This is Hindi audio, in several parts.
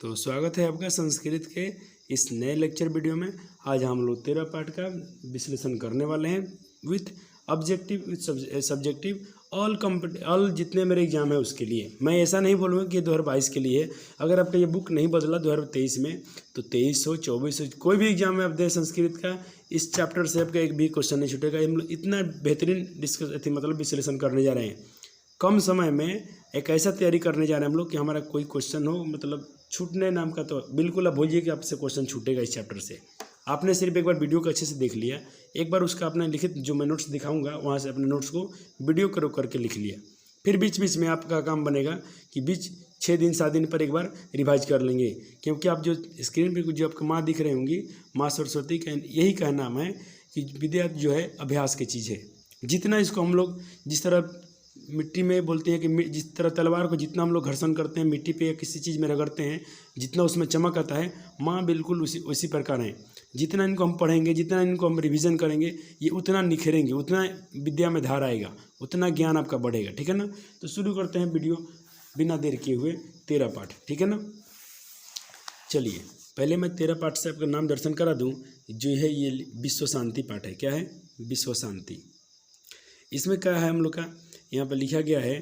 तो स्वागत है आपका संस्कृत के इस नए लेक्चर वीडियो में। आज हम लोग 13 पार्ट का विश्लेषण करने वाले हैं with objective with subjective all जितने मेरे एग्जाम है उसके लिए। मैं ऐसा नहीं बोलूँगा कि 2022 के लिए है। अगर आपका ये बुक नहीं बदला 2023 में तो 23 हो 24 हो कोई भी एग्जाम में आप दे संस्कृत का, इस चैप्टर से आपका एक भी क्वेश्चन नहीं छूटेगा। हम लोग इतना बेहतरीन मतलब विश्लेषण करने जा रहे हैं। कम समय में एक ऐसा तैयारी करने जा रहे हैं हम लोग कि हमारा कोई क्वेश्चन हो मतलब छूटने नाम का तो बिल्कुल आप भूलिए कि आपसे क्वेश्चन छूटेगा इस चैप्टर से। आपने सिर्फ एक बार वीडियो को अच्छे से देख लिया, एक बार उसका आपने लिखित जो मैं नोट्स दिखाऊंगा वहाँ से अपने नोट्स को वीडियो करके लिख लिया। फिर बीच बीच में आपका काम बनेगा कि बीच 6 दिन 7 दिन पर एक बार रिवाइज कर लेंगे, क्योंकि आप जो स्क्रीन पर जो आपको माँ दिख रही होंगी, माँ सरस्वती का यही कहना है कि विद्या जो है अभ्यास की चीज़ है। जितना इसको हम लोग जिस तरह मिट्टी में बोलते हैं कि जिस तरह तलवार को जितना हम लोग घर्षण करते हैं मिट्टी पे या किसी चीज़ में रगड़ते हैं, जितना उसमें चमक आता है, माँ बिल्कुल उसी प्रकार है। जितना इनको हम पढ़ेंगे, जितना इनको हम रिवीजन करेंगे, ये उतना निखरेंगे, उतना विद्या में धार आएगा, उतना ज्ञान आपका बढ़ेगा। ठीक है ना। तो शुरू करते हैं वीडियो बिना देर किए हुए 13 पाठ। ठीक है ना। चलिए पहले मैं 13 पाठ से आपका नाम दर्शन करा दूँ। जो है ये विश्व शांति पाठ है। क्या है? विश्व शांति। इसमें क्या है हम लोग का यहाँ पर लिखा गया है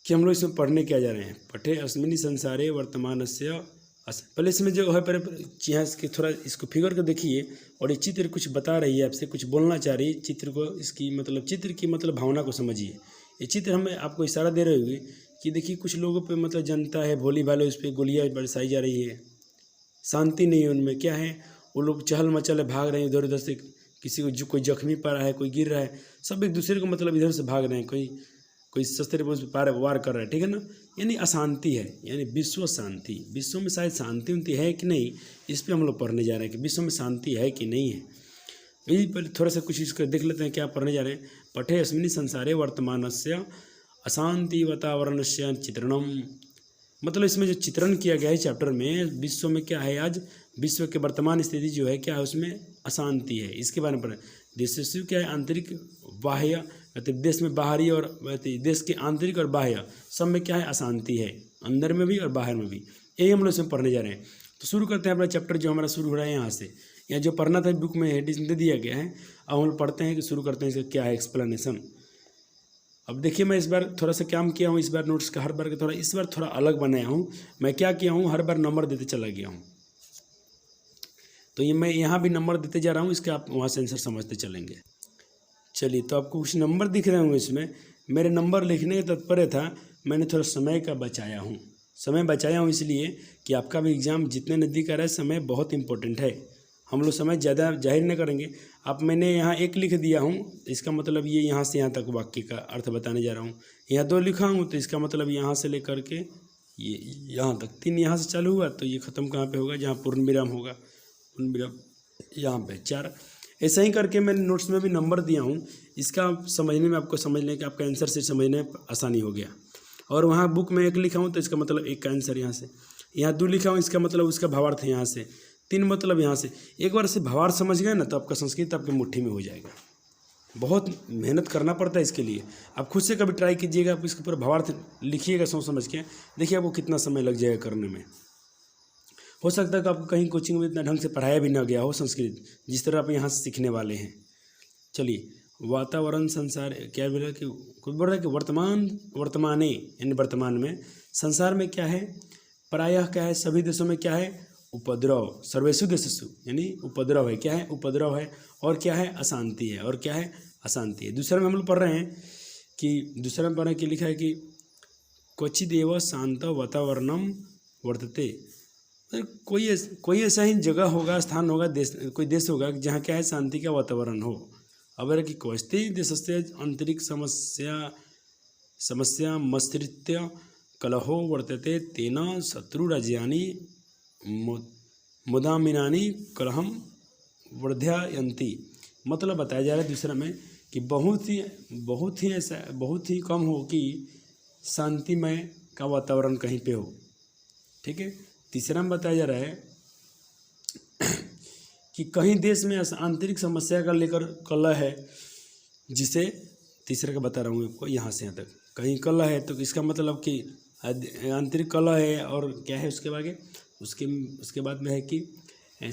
कि हम लोग इसमें पढ़ने क्या जा रहे हैं। पठे अस्मिनी संसारे वर्तमानस्य पहले इसमें जो है पहले यहाँ के थोड़ा इसको फिगर को देखिए, और ये चित्र कुछ बता रही है, आपसे कुछ बोलना चाह रही है। चित्र को इसकी मतलब चित्र की मतलब भावना को समझिए। ये चित्र हमें आपको इशारा दे रहे हुए कि देखिए कुछ लोगों पे मतलब जनता है भोली भाले, उस पर गोलियाँ बरसाई जा रही है, शांति नहीं है उनमें। क्या है, वो लोग चहल मचल भाग रहे हैं इधर उधर से, किसी को जो कोई जख्मी पड़ रहा है, कोई गिर रहा है, सब एक दूसरे को मतलब इधर से भाग रहे हैं, कोई शस्त्र पर वार कर रहा है। ठीक है ना। यानी अशांति है, यानी विश्व शांति। विश्व में शायद शांति उनती है कि नहीं, इस पे हम लोग पढ़ने जा रहे हैं कि विश्व में शांति है कि नहीं है। यही पर थोड़ा सा कुछ इसको देख लेते हैं क्या पढ़ने जा रहे हैं। पठे अस्मिन् संसारे वर्तमानस्य अशांति वातावरणस्य चित्रणम। मतलब इसमें जो चित्रण किया गया है चैप्टर में, विश्व में क्या है, आज विश्व के वर्तमान स्थिति जो है क्या है, उसमें अशांति है। इसके बारे में पढ़ें। देशस्यु क्या है, आंतरिक बाह्य, मतलब देश में बाहरी और देश के आंतरिक और बाह्य सब में क्या है, अशांति है, अंदर में भी और बाहर में भी। यही हम लोग इसमें पढ़ने जा रहे हैं। तो शुरू करते हैं अपना चैप्टर जो हमारा शुरू हो रहा है यहाँ से। यहाँ जो पढ़ना था बुक में हेडिंग दे दिया गया है। अब हम लोग पढ़ते हैं कि शुरू करते हैं इसका क्या है एक्सप्लेनेशन। अब देखिए मैं इस बार थोड़ा सा काम किया हूँ, इस बार नोट्स का हर बार के इस बार थोड़ा अलग बनाया हूँ। मैं क्या किया हूँ, हर बार नंबर देते चला गया हूँ। तो ये मैं यहाँ भी नंबर देते जा रहा हूँ, इसके आप वहाँ से आंसर समझते चलेंगे। चलिए तो आपको कुछ नंबर दिख रहे होंगे इसमें। मेरे नंबर लिखने का तात्पर्य था मैंने थोड़ा समय का बचाया हूँ। समय बचाया हूँ इसलिए कि आपका भी एग्ज़ाम जितने नज़दीक आ रहा है, समय बहुत इंपॉर्टेंट है। हम लोग समय ज़्यादा जाहिर नहीं करेंगे। अब मैंने यहाँ 1 लिख दिया हूँ, इसका मतलब ये यहाँ से यहाँ तक वाक्य का अर्थ बताने जा रहा हूँ। यहाँ 2 लिखा हूँ तो इसका मतलब यहाँ से लेकर के ये यहाँ तक। 3 यहाँ से चालू हुआ तो ये ख़त्म कहाँ पे होगा, जहाँ पूर्ण विराम होगा, पूर्ण विराम यहाँ पे 4। ऐसा ही करके मैंने नोट्स में भी नंबर दिया हूँ। इसका समझने में आपको समझने का आपका आंसर से समझने में आसानी हो गया। और वहाँ बुक में 1 लिखा हूँ तो इसका मतलब 1 का आंसर यहाँ से। यहाँ 2 लिखा हूँ, इसका मतलब उसका भावार्थ है यहाँ से। 3 मतलब यहाँ से। एक बार से भावार्थ समझ गए ना तो आपका संस्कृत आपके मुट्ठी में हो जाएगा। बहुत मेहनत करना पड़ता है इसके लिए। आप खुद से कभी ट्राई कीजिएगा, आप इसके ऊपर भावार्थ लिखिएगा सोच समझ के, देखिए आपको कितना समय लग जाएगा करने में। हो सकता है कि आपको कहीं कोचिंग में इतना ढंग से पढ़ाया भी ना गया हो संस्कृत, जिस तरह आप यहाँ से सीखने वाले हैं। चलिए वातावरण संसार क्या बोला कि कुछ बोल रहा है कि वर्तमाने यानी वर्तमान में, संसार में क्या है, प्रायः क्या है, सभी देशों में क्या है, उपद्रव, सर्वेषु देशेषु यानी उपद्रव है। क्या है, उपद्रव है। और क्या है, अशांति है। और क्या है, अशांति है। दूसरा में हम लोग पढ़ रहे हैं कि दूसरा में पढ़ रहे हैं कि लिखा है कि क्वचिदेव शांत वातावरणम वर्तते। कोई ऐसा ही जगह होगा, स्थान होगा, कोई देश होगा जहाँ क्या है, शांति का वातावरण हो। अब कि क्वचित् देशस्य आंतरिक समस्या मत्सृत्य कलहो वर्तते तेन शत्रुराज्यानि मुदामिनानि कलहम वर्धयन्ति। मतलब बताया जा रहा है दूसरा में कि बहुत ही कम हो कि शांतिमय का वातावरण कहीं पे हो। ठीक है। तीसरा में बताया जा रहा है कि कहीं देश में आंतरिक समस्या का लेकर कलह है, जिसे तीसरे का बता रहा हूँ आपको, यहाँ से यहाँ तक कहीं कलह है तो इसका मतलब कि आंतरिक कलह है, और क्या है उसके आगे, उसके बाद में है कि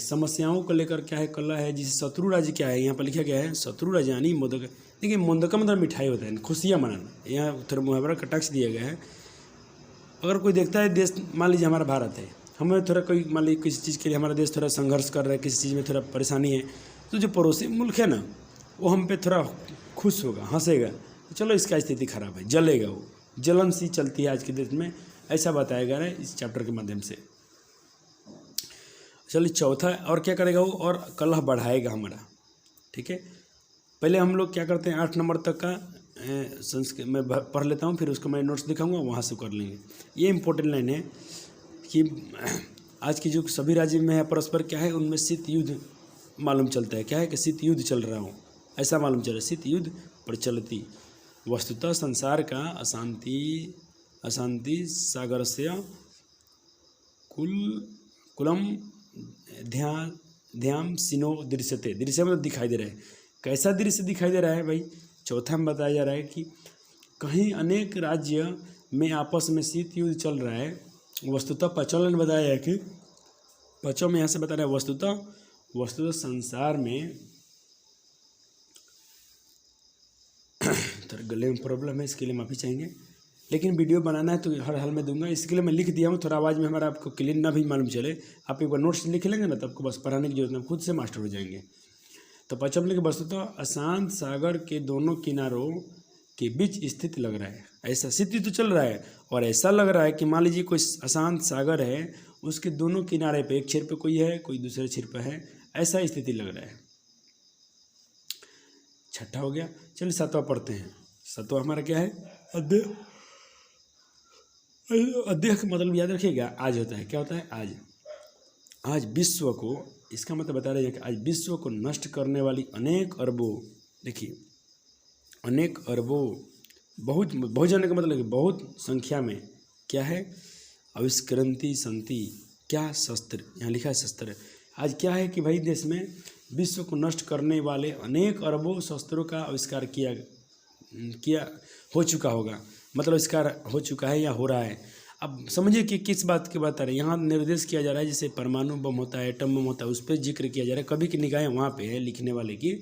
समस्याओं को लेकर क्या है कलह है। जिसे शत्रु राज्य क्या है, यहाँ पर लिखा गया है शत्रु राज्य यानी मोदक। देखिए मोदक मतलब मिठाई होता है, खुशियाँ मनाना, यहाँ थोड़ा मुहावरा कटाक्ष दिया गया है। अगर कोई देखता है देश, मान लीजिए हमारा भारत है, हमें थोड़ा कोई मान लीजिए किसी चीज़ के लिए हमारा देश थोड़ा संघर्ष कर रहा है, किसी चीज़ में थोड़ा परेशानी है, तो जो पड़ोसी मुल्क है ना वो हम पे थोड़ा खुश होगा, हंसेगा, तो चलो इसका स्थिति खराब है, जलेगा, वो जलन सी चलती है आज के देश में, ऐसा बताया गया है इस चैप्टर के माध्यम से। चलिए चौथा, और क्या करेगा वो, और कलह बढ़ाएगा हमारा। ठीक है, पहले हम लोग क्या करते हैं 8 नंबर तक का संस्कृत मैं पढ़ लेता हूँ, फिर उसको मैं नोट्स दिखाऊंगा, वहाँ से कर लेंगे। ये इंपॉर्टेंट लाइन है कि आज की जो सभी राज्य में है परस्पर क्या है, उनमें शीत युद्ध मालूम चलता है। क्या है कि शीत युद्ध चल रहा हो, ऐसा मालूम चल रहा है, शीत युद्ध प्रचलती। वस्तुतः संसार का अशांति सागर से कुलम ध्यान सिनो दृश्यते। दृश्य में दिखाई दे रहा है, कैसा दृश्य दिखाई दे रहा है भाई। चौथा में बताया जा रहा है कि कहीं अनेक राज्य में आपस में शीत युद्ध चल रहा है। वस्तुतः पचौल ने बताया है कि पचौ में यहाँ से बता रहा है वस्तुतः संसार में थोड़ा गले में प्रॉब्लम है, इसके लिए माफ़ी चाहेंगे, लेकिन वीडियो बनाना है तो हर हाल में दूंगा, इसके लिए मैं लिख दिया हूँ। थोड़ा आवाज़ में हमारा आपको क्लियर ना भी मालूम चले, आप एक बार नोट्स लिख लेंगे ना तो आपको बस पढ़ाने की जरूरत नहीं, खुद से मास्टर हो जाएंगे। तो पचम लिखे वस्तुतः अशांत सागर के दोनों किनारों के बीच स्थित लग रहा है, ऐसा स्थिति तो चल रहा है, और ऐसा लग रहा है कि मान लीजिए कोई अशांत सागर है, उसके दोनों किनारे पे एक सिर पे कोई है, कोई दूसरे सिर पे है, ऐसा स्थिति लग रहा है। छठा हो गया। चलिए सातवां पढ़ते हैं। सातवां हमारा क्या है, अध्यय। अध्यय का मतलब याद रखिएगा, आज होता है, क्या होता है आज विश्व को, इसका मतलब बता रहे हैं कि आज विश्व को नष्ट करने वाली अनेक अरबों, देखिए अनेक अरबों, बहुत जाने का मतलब है बहुत संख्या में क्या है, आविष्करंती संति, क्या शस्त्र, यहाँ लिखा है शस्त्र। आज क्या है कि भाई देश में विश्व को नष्ट करने वाले अनेक अरबों शस्त्रों का आविष्कार किया हो चुका होगा, मतलब आविष्कार हो चुका है या हो रहा है। अब समझिए कि किस बात की बात आ रही है, यहाँ निर्देश किया जा रहा है, जैसे परमाणु बम होता है, एटम बम होता है, उस पर जिक्र किया जा रहा है। कभी की निगाहें वहाँ पे है लिखने वाले की।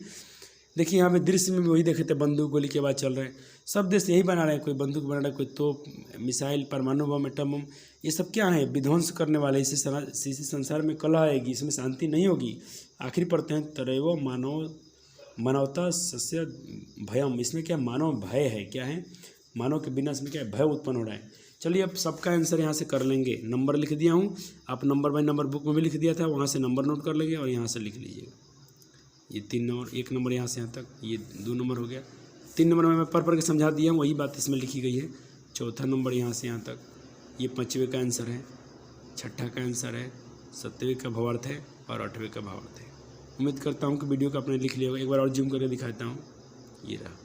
देखिए यहाँ पे दृश्य में भी वही देखे थे, बंदूक गोली के बाद चल रहे हैं, सब देश यही बना रहे हैं, कोई बंदूक बना रहा है, कोई तोप, मिसाइल, परमाणु बम, एटम बम, ये सब क्या है, विध्वंस करने वाले। इसी संसार में कलह आएगी, इसमें शांति नहीं होगी। आखिरी पढ़ते हैं, तरेव मानवता सस्य भयम, इसमें क्या मानव भय है, क्या है, मानव के बिना इसमें क्या भय उत्पन्न हो रहा है। चलिए अब सबका आंसर यहाँ से कर लेंगे, नंबर लिख दिया हूँ, आप नंबर बाय नंबर बुक में भी लिख दिया था, वहाँ से नंबर नोट कर लेंगे और यहाँ से लिख लीजिएगा। ये 3 नंबर, 1 नंबर यहाँ से यहाँ तक, ये 2 नंबर हो गया। 3 नंबर में मैं पढ़ के समझा दिया हूँ, वही बात इसमें लिखी गई है। चौथा नंबर यहाँ से यहाँ तक, ये 5वें का आंसर है, छठा का आंसर है, 7वें का भावार्थ है और 8वें का भावार्थ है। उम्मीद करता हूँ कि वीडियो को आपने लिख लिया होगा। एक बार और जूम करके दिखाता हूँ, ये रहा।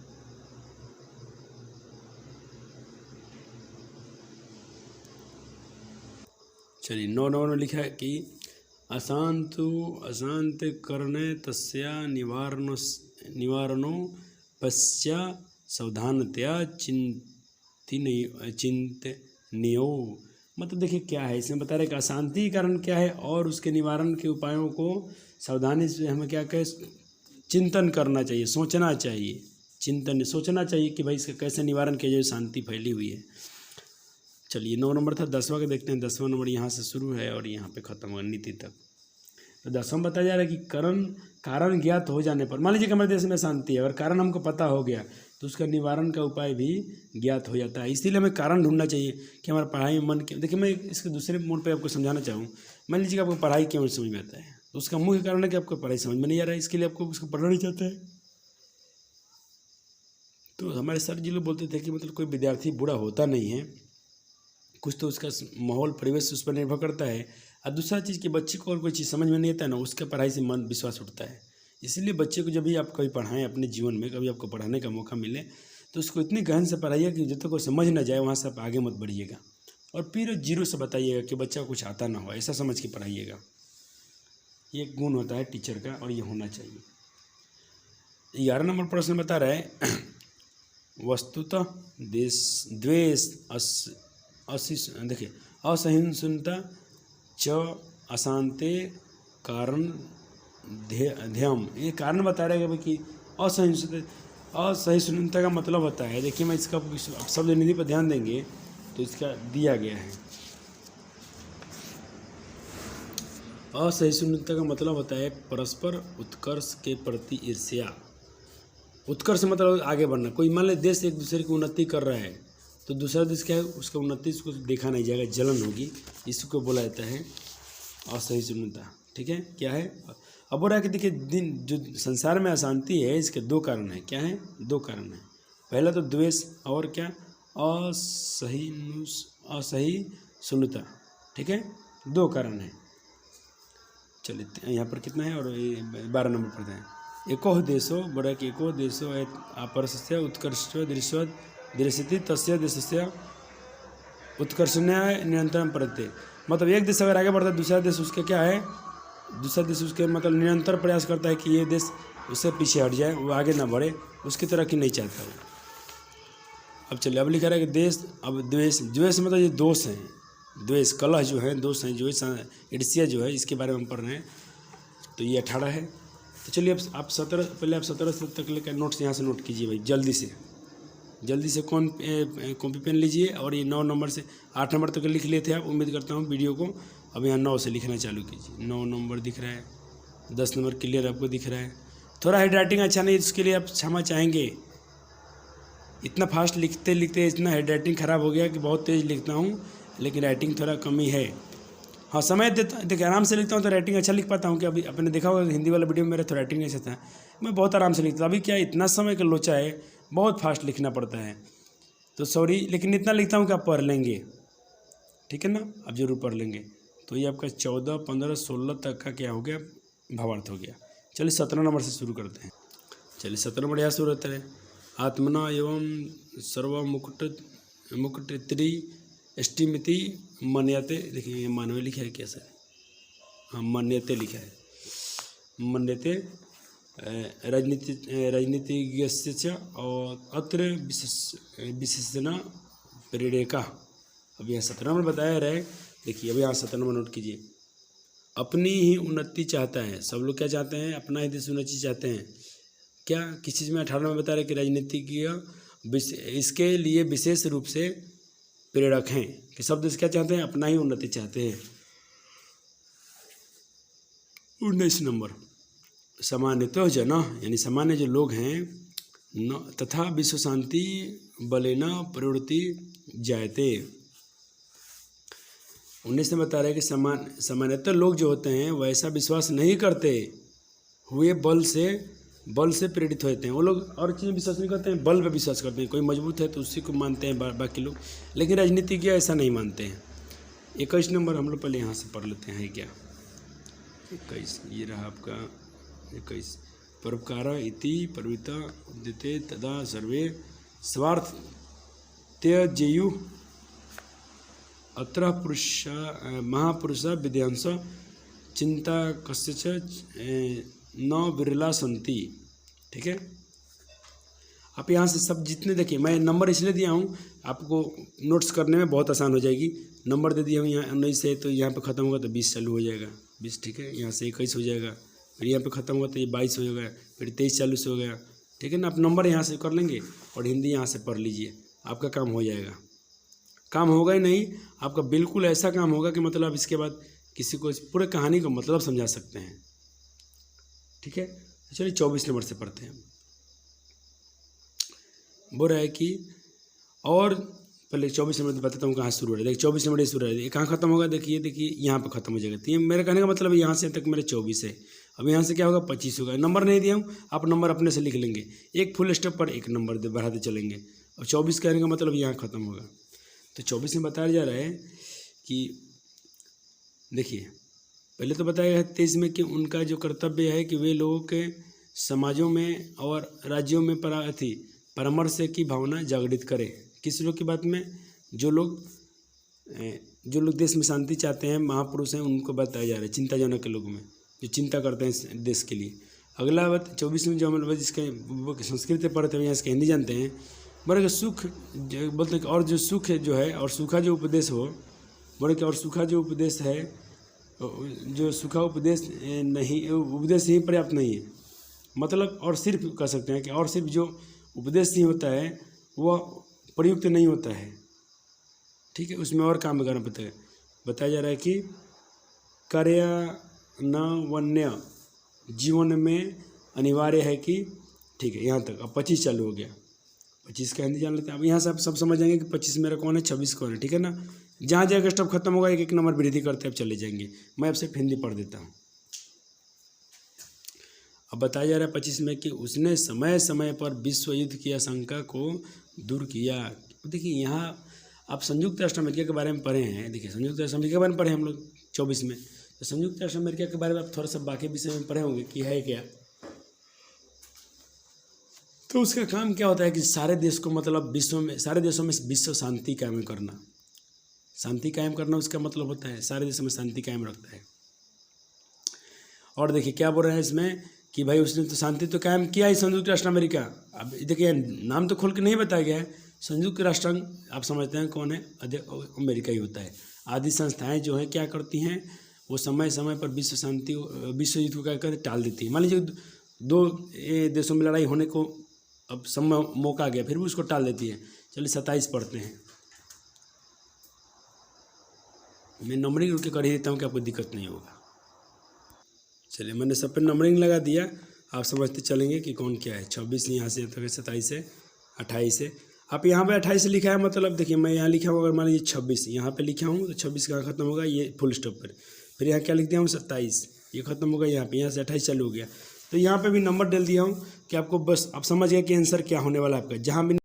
चलिए 9 नंबर में लिखा है कि अशांत करणे तस्या निवारणो पश्चा सावधानतया चिंतनीयो। मतलब देखिए क्या है, इसमें बता रहे कि अशांति के कारण क्या है और उसके निवारण के उपायों को सावधानी से हमें क्या कहे, चिंतन करना चाहिए, सोचना चाहिए, सोचना चाहिए कि भाई इसका कैसे निवारण किया जाए, शांति फैली हुई है। चलिए 9 नंबर था, 10वां का देखते हैं। 10वां नंबर यहाँ से शुरू है और यहाँ पे खत्म होगा नीति तक। तो 10वां बताया जा रहा है कि कारण ज्ञात हो जाने पर, मान लीजिए कि हमारे देश में शांति है और कारण हमको पता हो गया तो उसका निवारण का उपाय भी ज्ञात हो जाता है। इसीलिए हमें कारण ढूंढना चाहिए कि हमारा पढ़ाई में मन क्यों। देखिए मैं इसके दूसरे मोड पर आपको समझाना चाहूँ, मान लीजिए कि आपको पढ़ाई क्यों समझ में आता है, तो उसका मुख्य कारण है कि आपको पढ़ाई समझ में नहीं आ रहा है, इसके लिए आपको उसको पढ़ना नहीं चाहता है। तो हमारे सर जी लोग बोलते थे कि मतलब कोई विद्यार्थी बुरा होता नहीं है, कुछ तो उसका माहौल परिवेश उस पर निर्भर करता है। और दूसरा चीज़ कि बच्चे को और कोई चीज़ समझ में नहीं आता है ना, उसके पढ़ाई से मन विश्वास उठता है। इसलिए बच्चे को जब भी आप कभी पढ़ाएं अपने जीवन में, कभी आपको पढ़ाने का मौका मिले तो उसको इतनी गहन से पढ़ाइए कि जब तक वो समझ ना जाए वहाँ से आप आगे मत बढ़िएगा, और फिर जीरो से बताइएगा कि बच्चा को कुछ आता ना हो, ऐसा समझ के पढ़ाइएगा। ये एक गुण होता है टीचर का और ये होना चाहिए। 11 नंबर प्रश्न बता रहा है, वस्तुतः द्वेष देखिए असहिष्णुता च अशांते कारण ध्यम, ये कारण बता रहे हैं भाई कि असहिष्णुता का मतलब होता है, देखिए मैं इसका शब्द निधि पर ध्यान देंगे तो इसका दिया गया है। असहिष्णुता का मतलब होता है परस्पर उत्कर्ष के प्रति ईर्ष्या। उत्कर्ष मतलब आगे बढ़ना। कोई मान ले देश एक दूसरे की उन्नति कर रहा है तो दूसरा देश क्या है, उसका उन्नति उसको देखा नहीं जाएगा, जलन होगी, इसको बोला जाता है असहिष्णुता। ठीक है, क्या है? अब हो रहा है कि देखिए दिन जो संसार में अशांति है इसके दो कारण है। क्या है? दो कारण है। पहला तो द्वेष और क्या, असहिष्णुता। ठीक है, दो कारण है। चलिए यहाँ पर कितना है और 12 नंबर पर है। एको देशो बड़ा कि एको देशो अपरस्य उत्कर्ष दृश्यति तस्य देशस्य उत्कर्षण्य निरंतरम प्रत्यय। मतलब एक देश अगर आगे बढ़ता है दूसरा देश उसके क्या है, दूसरा देश उसके मतलब निरंतर प्रयास करता है कि ये देश उससे पीछे हट जाए, वो आगे ना बढ़े, उसकी तरक्की नहीं चाहता वो। अब चलिए अब लिखा रहा है कि देश, अब द्वेष मतलब ये दोष हैं, द्वेष कलह जो है, दोष हैं, जो ईर्ष्या जो है, इसके बारे में हम पढ़ रहे हैं। तो ये 18 है। तो चलिए अब आप 17 पहले आप 17 तक लेकर नोट्स यहाँ से नोट कीजिए भाई, जल्दी से कॉपी पेन लीजिए। और ये 9 नंबर से 8 नंबर तक लिख लिए थे आप, उम्मीद करता हूँ वीडियो को अब यहाँ 9 से लिखना चालू कीजिए। 9 नंबर दिख रहा है, 10 नंबर क्लियर आपको दिख रहा है। थोड़ा हैंडराइटिंग अच्छा नहीं, उसके लिए आप क्षमा चाहेंगे। इतना फास्ट लिखते इतना हैंडराइटिंग ख़राब हो गया कि बहुत तेज़ लिखता हूँ, लेकिन राइटिंग थोड़ा कमी है। हाँ, समय देता देखिए आराम से लिखता हूँ तो राइटिंग अच्छा लिख पाता हूँ। कि अभी आपने देखा होगा हिंदी वाला वीडियो में मेरा तो राइटिंग नहीं अच्छा था, मैं बहुत आराम से लिखता। अभी क्या इतना समय का लोचा है, बहुत फास्ट लिखना पड़ता है, तो सॉरी, लेकिन इतना लिखता हूँ कि आप पढ़ लेंगे। ठीक है ना, आप जरूर पढ़ लेंगे। तो ये आपका 14, 15, 16 तक का क्या हो गया, भावार्थ हो गया। चलिए 17 नंबर से शुरू करते हैं। चलिए 17 नंबर यहाँ शुरू होता है। आत्मना एवं मुकुटत्री अष्टिमिति मन्यते। देखिए ये मानवे लिखा है कैसे, हाँ मन्यते लिखा है, मन्यते राजनीतिज्ञस्य और अत्र विशेषण प्रेरका। अब यहाँ 17 नंबर बताया रहा है। देखिए अब यहाँ 17 नंबर नोट कीजिए। अपनी ही उन्नति चाहता है, सब लोग क्या चाहते हैं, अपना ही देश उन्नति चाहते हैं। क्या किस चीज़ में 18 में बता रहे कि राजनीतिज्ञ इसके लिए विशेष रूप से प्रेरक हैं कि सब देश क्या चाहते हैं, अपना ही उन्नति चाहते हैं। 19 नंबर सामान्यतः जना, यानी सामान्य जो लोग हैं न तथा विश्व शांति बलेना प्रवृत्ति जायते। 19 में बता रहे हैं कि सामान्यतः लोग जो होते हैं वैसा विश्वास नहीं करते हुए बल से प्रेरित होते हैं। वो लोग और चीज़ें विश्वास नहीं करते हैं, बल पे विश्वास करते हैं। कोई मजबूत है तो उसी को मानते हैं बाकी लोग, लेकिन राजनीतिज्ञ ऐसा नहीं मानते हैं। 21 नंबर हम लोग पहले यहाँ से पढ़ लेते हैं। क्या 21 ये रहा आपका 21। परोपकार इति प्रवृत्ता उद्यते तदा सर्वे स्वार्थ त्यजेयु अत्र महापुरुष विद्यांश चिंता कस्यच न विरला संति। ठीक है, आप यहाँ से सब जितने देखिए, मैं नंबर इसलिए दिया हूँ आपको नोट्स करने में बहुत आसान हो जाएगी। नंबर दे दिया हूँ यहाँ 19 से, तो यहाँ पे ख़त्म होगा तो 20 चालू हो जाएगा, 20। ठीक है, यहाँ से 21 हो जाएगा, फिर यहाँ पे ख़त्म होगा तो ये 22 हो जाएगा, फिर 23 चालू से हो गया। ठीक है ना, आप नंबर यहाँ से कर लेंगे और हिंदी यहाँ से पढ़ लीजिए, आपका काम हो जाएगा। काम होगा ही नहीं, आपका बिल्कुल ऐसा काम होगा कि मतलब इसके बाद किसी को इस पूरे कहानी का मतलब समझा सकते हैं। ठीक है, चलिए 24 नंबर से पढ़ते हैं। बोल रहा है कि और पहले 24 नंबर बताता हूँ कहाँ शुरू हो रहा है। देखिए 24 नंबर शुरू हो रहा है, कहाँ खत्म होगा, देखिए यहाँ पे खत्म हो जाएगा। तो ये मेरे कहने का मतलब यहाँ से तक मेरे 24 है। अब यहाँ से क्या होगा, 25 होगा। नंबर नहीं दिया हूँ, आप नंबर अपने से लिख लेंगे, एक फुल स्टॉप पर एक नंबर बढ़ाते चलेंगे। और 24 कहने का मतलब यहाँ खत्म होगा। तो 24 में बताया जा रहा है कि देखिए पहले तो बताया है 23 में कि उनका जो कर्तव्य है कि वे लोगों के समाजों में और राज्यों में परामर्श की भावना जागृत करें। किस लोग की बात में, जो लोग देश में शांति चाहते हैं, महापुरुष हैं, उनको बताया जा रहा है। चिंताजनक के लोगों में जो चिंता करते हैं देश के लिए। अगला बात 24 में जो हम लोग जिसके संस्कृत पढ़ते हैं, यहाँ इसके हिंदी जानते हैं, बोले कि सुख बोलते हैं कि और जो सुख जो है और सूखा जो उपदेश हो, बोले कि और सूखा जो उपदेश है, जो सूखा उपदेश नहीं, उपदेश ही पर्याप्त नहीं है। मतलब और सिर्फ कह सकते हैं कि और सिर्फ जो उपदेश ही होता है वह प्रयुक्त नहीं होता है। ठीक है, उसमें और काम करना पड़ता है। बताया जा रहा है कि कार्यान्वयन जीवन में अनिवार्य है कि, ठीक है, यहाँ तक। अब 25 चालू हो गया। 25 का हिंदी जान लेते हैं। अब यहाँ से आप सब समझ जाएंगे कि 25 मेरा कौन है, 26 कौन है। ठीक है ना, जहाँ जहाँ स्टेप खत्म होगा एक एक नंबर वृद्धि करते आप चले जाएंगे। मैं अब सिर्फ हिंदी पढ़ देता हूँ। अब बताया जा रहा है 25 में कि उसने समय समय पर विश्व युद्ध की आशंका को दूर किया। देखिए यहाँ आप संयुक्त राष्ट्र अमेरिका के बारे में पढ़े हैं। देखिए संयुक्त राष्ट्र अमेरिका के बारे में पढ़े हम लोग 24 में। तो संयुक्त राष्ट्र अमेरिका के बारे में आप थोड़ा सा बाकी विषय में पढ़े होंगे कि है क्या। तो उसका काम क्या होता है कि सारे देश को, मतलब विश्व में सारे देशों में विश्व शांति कायम करना। शांति कायम करना उसका मतलब होता है सारे देशों में शांति कायम रखता है। और देखिए क्या बोल रहे हैं इसमें कि भाई उसने तो शांति तो कायम किया ही संयुक्त राष्ट्र अमेरिका। अब देखिए नाम तो खोल के नहीं बताया गया है। संयुक्त राष्ट्र आप समझते हैं कौन है, अमेरिका ही होता है। आदि संस्थाएं जो हैं क्या करती हैं, वो समय समय पर विश्व शांति, विश्व युद्ध को क्या करते टाल देती है। मान लीजिए दो देशों में लड़ाई होने को अब समय मौका गया, फिर भी उसको टाल देती है। चलिए 27 पढ़ते हैं। मैं नंबरिंग रुक के कर ही देता हूँ कि आपको दिक्कत नहीं होगा। चलिए मैंने सब पे नंबरिंग लगा दिया, आप समझते चलेंगे कि कौन क्या है। 26 यहाँ से तक 27 है, 28 है। आप यहाँ पे 28 लिखा है, मतलब देखिए मैं यहाँ लिखा हूँ, अगर मान लीजिए 26 यहाँ पे लिखा हूँ तो 26 कहाँ खत्म होगा, ये फुल स्टॉप पर। फिर यहाँ क्या लिख दिया हूँ 27, ये खत्म होगा यहाँ पे, यहाँ से 28 चालू हो गया। तो यहाँ पे भी नंबर डाल दिया हूँ कि आपको बस आप समझ गए कि आंसर क्या होने वाला है आपका। जहाँ भी